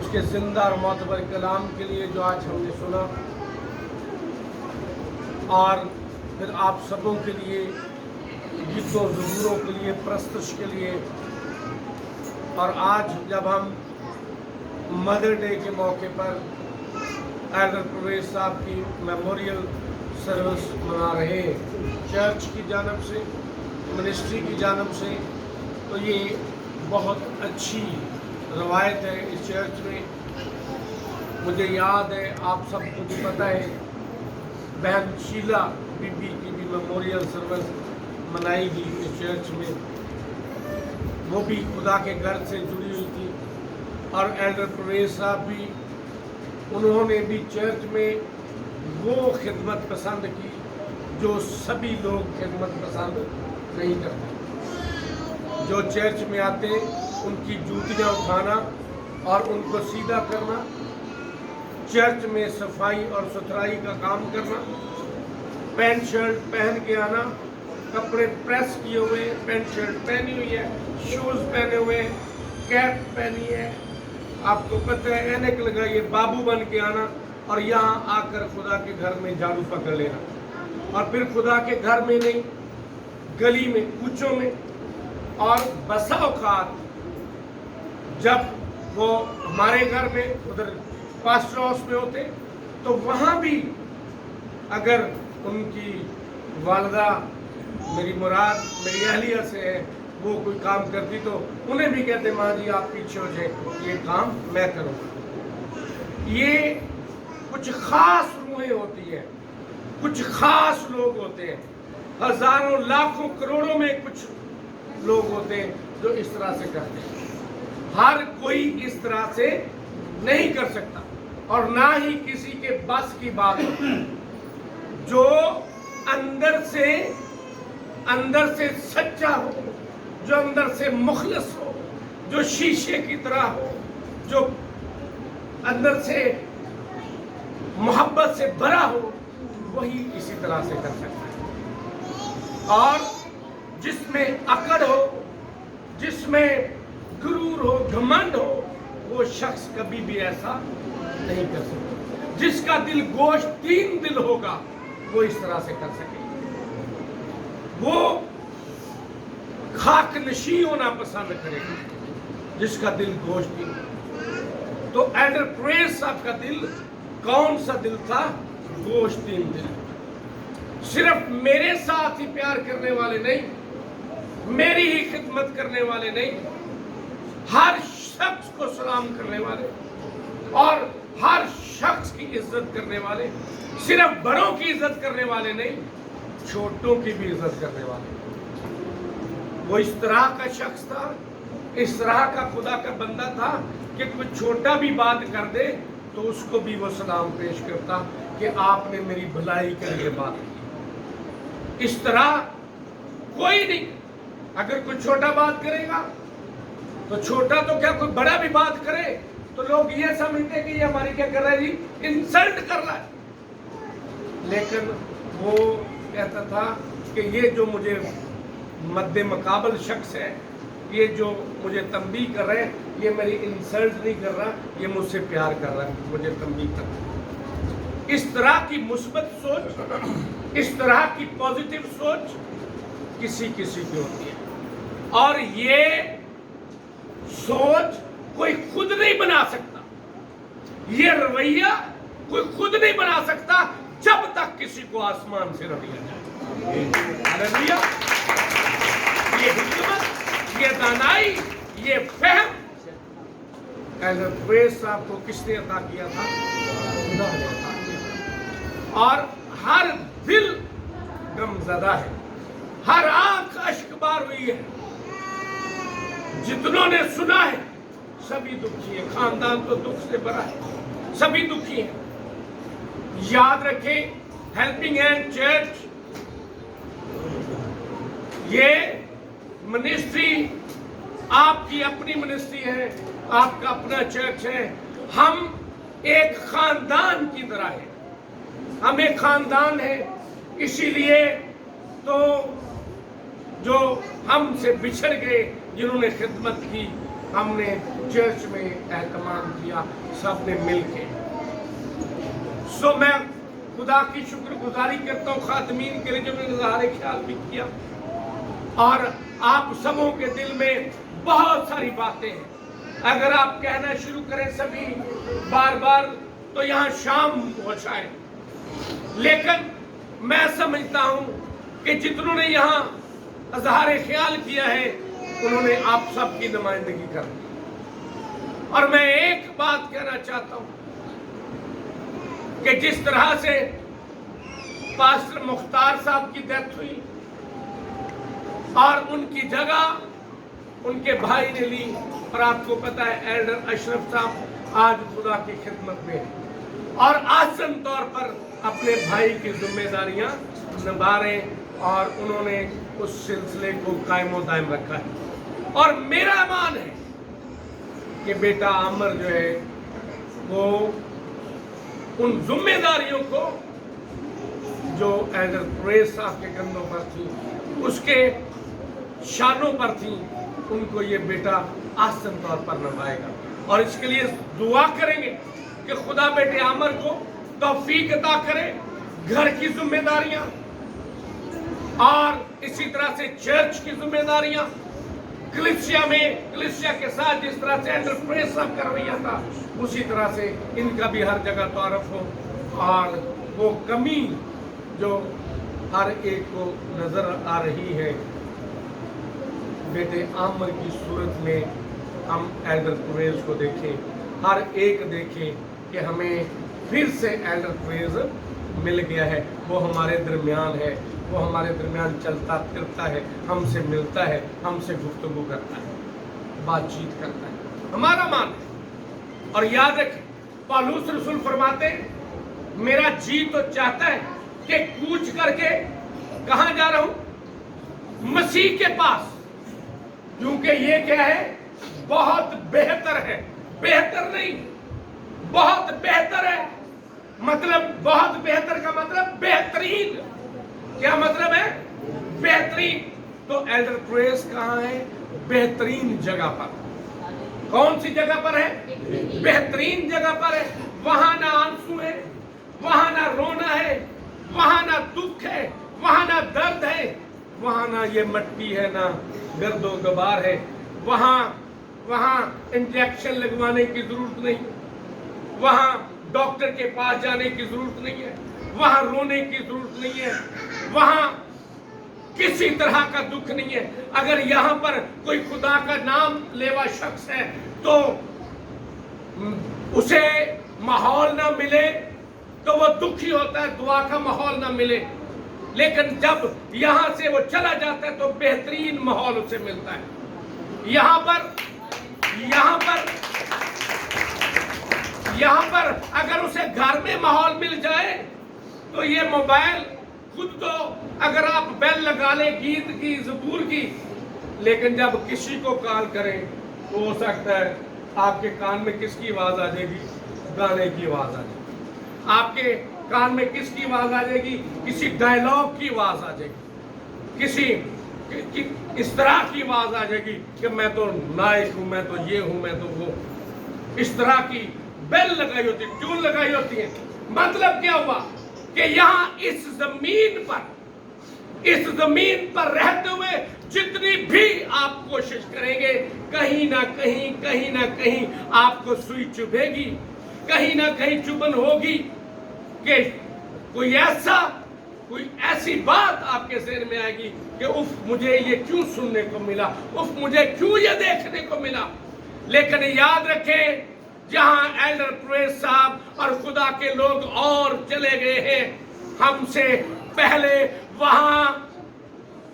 اس کے زندہ اور معتبر کلام کے لیے جو آج ہم نے سنا، اور پھر آپ سبوں کے لیے، گیتوں زبوروں کے لیے، پرستش کے لیے، اور آج جب ہم مدر ڈے کے موقع پر ایلڈر پرویز صاحب کی میموریل سروس منا رہے ہیں چرچ کی جانب سے، منسٹری کی جانب سے، تو یہ بہت اچھی روایت ہے اس چرچ میں۔ مجھے یاد ہے، آپ سب کو بھی پتہ ہے، بہن شیلا بی بی کی بھی میموریل سروس منائی گئی اس چرچ میں، وہ بھی خدا کے گھر سے جڑی ہوئی تھی، اور ایلڈر پرویز صاحب بھی، انہوں نے بھی چرچ میں وہ خدمت پسند کی جو سبھی لوگ خدمت پسند نہیں کرتے۔ جو چرچ میں آتے ان کی جوتیاں اٹھانا اور ان کو سیدھا کرنا، چرچ میں صفائی اور ستھرائی کا کام کرنا، پینٹ شرٹ پہن کے آنا، کپڑے پریس کیے ہوئے، پینٹ شرٹ پہنی ہوئی ہے، شوز پہنے ہوئے، کیپ پہنی ہے، آپ کو پتہ ہے اینک لگائیے، بابو بن کے آنا، اور یہاں آ کر خدا کے گھر میں جھاڑو پکڑ لینا، اور پھر خدا کے گھر میں نہیں، گلی میں، کوچوں میں، اور بسا اوقات جب وہ ہمارے گھر میں ادھر پاسٹر ہاؤس میں ہوتے تو وہاں بھی اگر ان کی والدہ، میری مراد میری اہلیہ سے ہے، وہ کوئی کام کرتی تو انہیں بھی کہتے ماں جی آپ پیچھے ہو جائیں، یہ کام میں کروں گا۔ یہ کچھ خاص روحیں ہوتی ہیں، کچھ خاص لوگ ہوتے ہیں، ہزاروں لاکھوں کروڑوں میں کچھ لوگ ہوتے ہیں جو اس طرح سے کرتے ہیں۔ ہر کوئی اس طرح سے نہیں کر سکتا، اور نہ ہی کسی کے بس کی بات ہوتی۔ جو اندر سے سچا ہو، جو اندر سے مخلص ہو، جو شیشے کی طرح ہو، جو اندر سے محبت سے بھرا ہو، وہی اسی طرح سے کر سکتا ہے۔ اور جس میں اکڑ ہو، جس میں غرور ہو، گھمنڈ ہو، وہ شخص کبھی بھی ایسا نہیں کر سکتا۔ جس کا دل گوشت تین دل ہوگا وہ اس طرح سے کر سکے گا۔ وہ خاک نشیں ہونا پسند کرے گا جس کا دل گوشت تین دل۔ تو ایلڈر پرویز صاحب کا دل کون سا دل تھا؟ گوشت تین دل۔ صرف میرے ساتھ ہی پیار کرنے والے نہیں، میری ہی خدمت کرنے والے نہیں، ہر شخص کو سلام کرنے والے اور ہر شخص کی عزت کرنے والے، صرف بڑوں کی عزت کرنے والے نہیں، چھوٹوں کی بھی عزت کرنے والے۔ وہ اس طرح کا شخص تھا، اس طرح کا خدا کا بندہ تھا کہ کوئی چھوٹا بھی بات کر دے تو اس کو بھی وہ سلام پیش کرتا کہ آپ نے میری بھلائی کے لیے بات کی۔ اس طرح کوئی نہیں، اگر کوئی چھوٹا بات کرے گا تو چھوٹا تو کیا، کوئی بڑا بھی بات کرے تو لوگ یہ سمجھتے کہ یہ ہماری کیا کر رہا ہے جی، انسلٹ کر رہا ہے۔ لیکن وہ کہتا تھا کہ یہ جو مجھے مد مقابل شخص ہے، یہ جو مجھے تنبیہ کر رہے ہیں، یہ میری انسلٹ نہیں کر رہا، یہ مجھ سے پیار کر رہا ہے، مجھے تنبیہ کر رہا ہے۔ اس طرح کی مثبت سوچ، اس طرح کی پازیٹیو سوچ کسی کسی کی ہوتی ہے، اور یہ سوچ کوئی خود نہیں بنا سکتا، یہ رویہ کوئی خود نہیں بنا سکتا جب تک کسی کو آسمان سے نہ دیا جائے۔ ہلیلویا۔ یہ حکمت، یہ دانائی، یہ فہم ایلڈر پرویز صاحب کو کس نے عطا کیا تھا؟ خدا نے عطا کیا۔ اور ہر دل غم زدہ ہے، ہر آنکھ اشک بار ہوئی ہے، جتنوں نے سنا ہے سبھی دکھی ہیں، خاندان تو دکھ سے بھرا ہے، سبھی دکھی ہیں۔ یاد رکھیں، ہیلپنگ ہینڈ چرچ یہ منسٹری آپ کی اپنی منسٹری ہے، آپ کا اپنا چرچ ہے۔ ہم ایک خاندان کی طرح ہیں، ہم ایک خاندان ہیں، اسی لیے تو جو ہم سے بچھڑ گئے، جنہوں نے خدمت کی، ہم نے چرچ میں اہتمام کیا سب نے مل کے. سو میں خدا کی شکر گزاری کرتا ہوں خادمین کے لیے جو میں نے اظہار خیال بھی کیا, اور آپ سبوں کے دل میں بہت ساری باتیں ہیں. اگر آپ کہنا شروع کریں سبھی بار بار تو یہاں شام ہو جائے, لیکن میں سمجھتا ہوں کہ جتنوں نے یہاں اظہار خیال کیا ہے انہوں نے آپ سب کی نمائندگی کر دی. اور میں ایک بات کہنا چاہتا ہوں کہ جس طرح سے پاسٹر مختار صاحب کی ڈیتھ ہوئی اور ان کی جگہ ان کے بھائی نے لی, اور آپ کو پتا ہے ایلڈر اشرف صاحب آج خدا کی خدمت میں ہیں اور آسن طور پر اپنے بھائی کی ذمہ داریاں نبھا رہے ہیں, اور انہوں نے اس سلسلے کو قائم و دائم رکھا ہے. اور میرا ایمان ہے کہ بیٹا عامر جو ہے وہ ان ذمہ داریوں کو جو ایلڈر پریس صاحب کے کندھوں پر تھی, اس کے شانوں پر تھی, ان کو یہ بیٹا آسن طور پر نبھائے گا. اور اس کے لیے دعا کریں گے کہ خدا بیٹے عامر کو توفیق عطا کرے, گھر کی ذمہ داریاں اور اسی طرح سے چرچ کی ذمہ داریاں, کلیسیا کے ساتھ جس طرح سے ایلڈر پریس صاحب کا رویہ تھا اسی طرح سے ان کا بھی ہر جگہ تعارف ہو, اور وہ کمی جو ہر ایک کو نظر آ رہی ہے بیٹے عامر کی صورت میں ہم ایلڈر پریس کو دیکھیں, ہر ایک دیکھیں کہ ہمیں پھر سے ایلڈر پریس مل گیا ہے, وہ ہمارے درمیان ہے, وہ ہمارے درمیان چلتا پھرتا ہے, ہم سے ملتا ہے, ہم سے گفتگو کرتا ہے, بات چیت کرتا ہے, ہمارا مان ہے. اور یاد رکھیں پالوس رسول فرماتے ہیں میرا جی تو چاہتا ہے کہ کوچ کر کے کہاں جا رہا ہوں, مسیح کے پاس, کیونکہ یہ کیا ہے بہت بہتر ہے, بہتر نہیں بہت بہتر ہے. مطلب بہت بہتر کا مطلب بہترین, کیا مطلب ہے بہترین. تو ایلڈر پریس کہاں ہے, بہترین جگہ پر. کون سی جگہ پر ہے, بہترین جگہ پر ہے. وہاں نہ آنسو ہے, وہاں نہ رونا ہے, وہاں نہ دکھ ہے, وہاں نہ درد ہے, وہاں نہ یہ مٹی ہے نہ گرد و غبار ہے. وہاں انجیکشن لگوانے کی ضرورت نہیں, وہاں ڈاکٹر کے پاس جانے کی ضرورت نہیں ہے, وہاں رونے کی ضرورت نہیں ہے, وہاں کسی طرح کا دکھ نہیں ہے. اگر یہاں پر کوئی خدا کا نام لیوا شخص ہے تو اسے ماحول نہ ملے تو وہ دکھی ہوتا ہے, دعا کا ماحول نہ ملے. لیکن جب یہاں سے وہ چلا جاتا ہے تو بہترین ماحول اسے ملتا ہے. یہاں پر اگر اسے گھر میں ماحول مل جائے تو یہ موبائل خود تو اگر آپ بیل لگا لیں گیت کی زبور کی, لیکن جب کسی کو کال کریں تو ہو سکتا ہے آپ کے کان میں کس کی آواز آ جائے گی, گانے کی آواز آ جائے گی. آپ کے کان میں کس کی آواز آ جائے گی, کسی ڈائلاگ کی آواز آ جائے گی, کسی اس طرح کی آواز آ جائے گی کہ میں تو نائک ہوں, میں تو یہ ہوں, میں تو وہ. اس طرح کی بیل لگائی ہوتی, ٹیون لگائی ہوتی ہے. مطلب کیا ہوا کہ یہاں اس زمین پر رہتے ہوئے جتنی بھی آپ کوشش کریں گے کہیں نہ کہیں آپ کو سوئی چبھے گی, کہیں نہ کہیں چبھن ہوگی کہ کوئی ایسی بات آپ کے ذہن میں آئے گی کہ اف مجھے یہ کیوں سننے کو ملا, اف مجھے کیوں یہ دیکھنے کو ملا. لیکن یاد رکھیں جہاں ایلڈر پریس صاحب اور خدا کے لوگ اور چلے گئے ہیں ہم سے پہلے, وہاں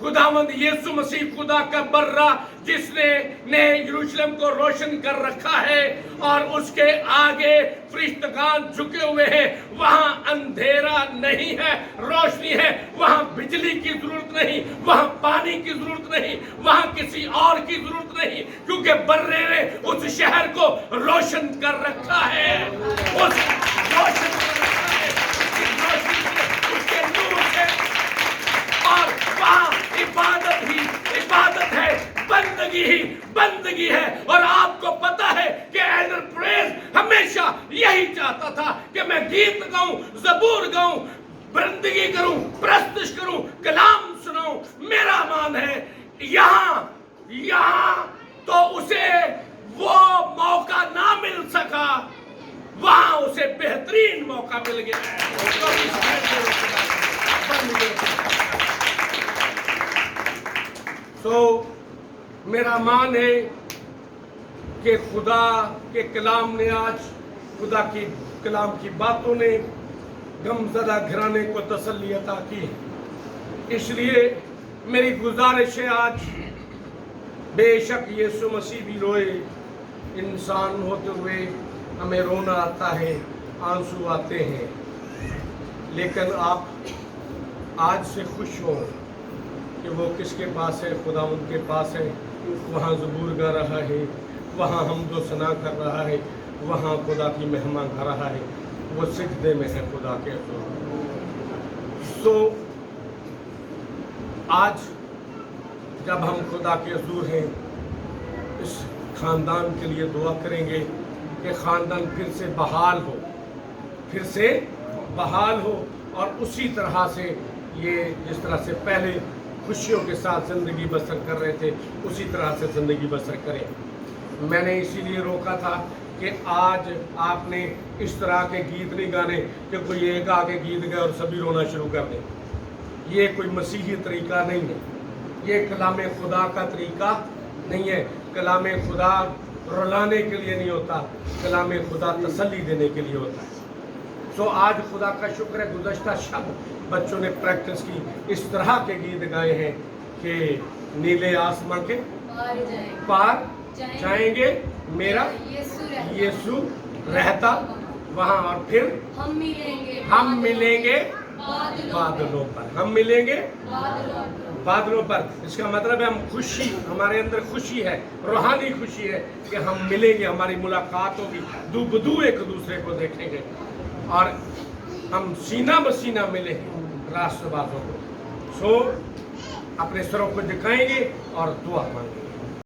خداوند یسوع مسیح خدا کا برہ جس نے نئے یروشلم کو روشن کر رکھا ہے اور اس کے آگے فرشتگان جھکے ہوئے ہیں, وہاں اندھیرا نہیں ہے, روشنی ہے. وہاں بجلی کی ضرورت نہیں, وہاں پانی کی ضرورت نہیں, وہاں کسی اور کی ضرورت نہیں, کیونکہ برے نے اس شہر کو روشن کر رکھا ہے, اس روشن کر رکھا ہے, اس روشنی سے, اس کے نور سے. اور وہاں عبادت ہے, بندگی کی ہی بندگی ہے. اور آپ کو پتا ہے کہ ایلڈر پریز ہمیشہ یہی چاہتا تھا کہ میں گیت گاؤں, زبور گاؤں, بندگی کروں, پرستش کروں, کلام سناؤں. میرا مان ہے یہاں تو اسے وہ موقع نہ مل سکا, وہاں اسے بہترین موقع مل گیا ہے. تو میرا مان ہے کہ خدا کے کلام نے آج, خدا کی کلام کی باتوں نے غمزدہ گھرانے کو تسلی عطا کی. اس لیے میری گزارش ہے آج, بے شک یسوع مسیح بھی روئے, انسان ہوتے ہوئے ہمیں رونا آتا ہے, آنسو آتے ہیں, لیکن آپ آج سے خوش ہوں کہ وہ کس کے پاس ہے, خدا ان کے پاس ہے. وہاں زبور گا رہا ہے, وہاں حمد و ثنا کر رہا ہے, وہاں خدا کی مہما گا رہا ہے, وہ سجدے میں ہے خدا کے حضور. سو آج جب ہم خدا کے حضور ہیں, اس خاندان کے لیے دعا کریں گے کہ خاندان پھر سے بحال ہو, اور اسی طرح سے یہ جس طرح سے پہلے خوشیوں کے ساتھ زندگی بسر کر رہے تھے اسی طرح سے زندگی بسر کریں. میں نے اسی لیے روکا تھا کہ آج آپ نے اس طرح کے گیت نہیں گانے کہ کوئی ایک آگے گیت گئے اور سبھی رونا شروع کر دیں. یہ کوئی مسیحی طریقہ نہیں ہے, یہ کلام خدا کا طریقہ نہیں ہے. کلام خدا رلانے کے لیے نہیں ہوتا, کلام خدا تسلی دینے کے لیے ہوتا ہے. سو آج خدا کا شکر ہے, گزشتہ شب بچوں نے پریکٹس کی, اس طرح کے گیت گائے ہیں کہ نیلے آسمان کے پار جائیں گے, میرا یسوع رہتا وہاں, اور پھر ہم ملیں گے بادلوں پر, ہم ملیں گے بادلوں پر. اس کا مطلب ہے ہم خوشی, ہمارے اندر خوشی ہے, روحانی خوشی ہے کہ ہم ملیں گے, ہماری ملاقات ہوگی, دو بدو ایک دوسرے کو دیکھیں گے, اور ہم سینہ بسینہ ملیں گے راست بازوں کو. سو اپنے سروں کو جھکائیں گے اور دعا مانگیں گے.